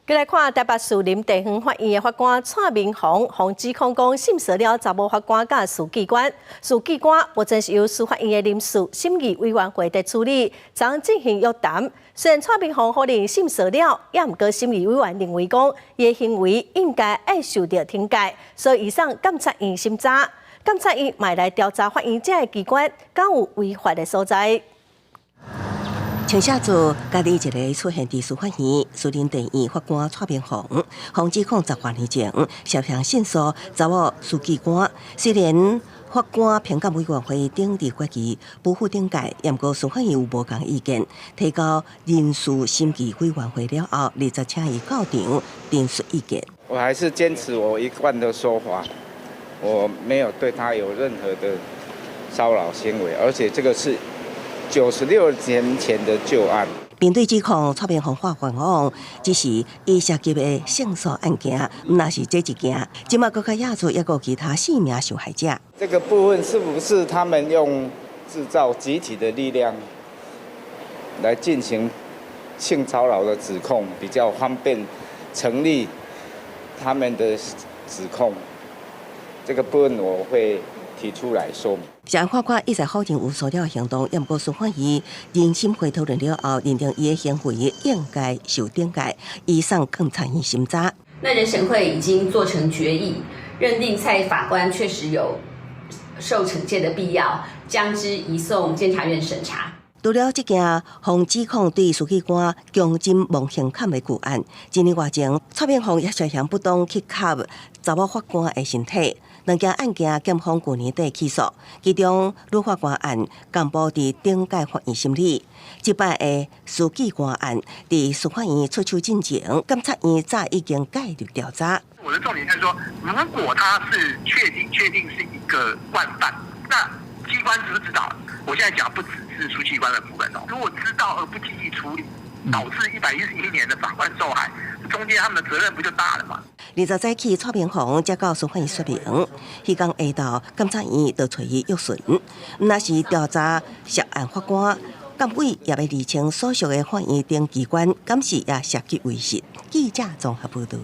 再来看台北市林地方法院的法官蔡明宏指控讲性骚扰查某法官甲司机官，司机官目前是由司法院的临时审议委员会在处理，将进行约谈。虽然蔡明宏否认性骚扰，也毋过审议委员认为讲伊的行为应该爱受到惩戒，所以以上监察院审查，监察院卖来调查法院这个机关敢有违法的所在。请写做家己一个出现伫司法院士林地院法官蔡明宏指控10多年前涉嫌性骚扰查某司机官，虽然法官评鉴委员会顶伫决议不负顶界，也毋过司法院有无共意见，提交人事审议委员会了后，立即请伊到场陈述意见。我还是坚持我一贯的说法，我没有对他有任何的骚扰行为，而且这个是96年前的旧案。面对指控，蔡明宏法官讲，只是伊涉及的性骚案件，那是这一件，即马更加压出也有其他4名受害者。这个部分是不是他们用制造集体的力量来进行性骚扰的指控，比较方便成立他们的指控？这个部分我会提出来说明。相法官一直否认有骚扰行动，也毋过司法院人心回讨论了后，认定伊的行为应该受顶戒，移送监察院审查。那人审会已经做成决议，认定蔡法官确实有受惩戒的必要，将之移送监察院审查。除了这件互指控对司机官强奸妄刑砍的旧案，1年外前，蔡明宏也涉嫌不当去卡查某法官的身体。2件案件检方去年底起诉，其中女法官案公布伫顶届法院审理，这摆的司机官案伫司法院出手进前，监察院早已经介入调查。我的重点是说，如果他是确定是一个惯犯，那机关知不知道？我现在讲不只是书记官的部分哦，如果知道而不积极处理，导致111年的法官受害，中间他们的责任不就大了吗？20早起，蔡明宏才到司法院说明，迄天下昼监察院就找伊约询，那是调查涉案法官，监委也要厘清所属的法院等机关，敢是也涉及违宪。记者综合报道。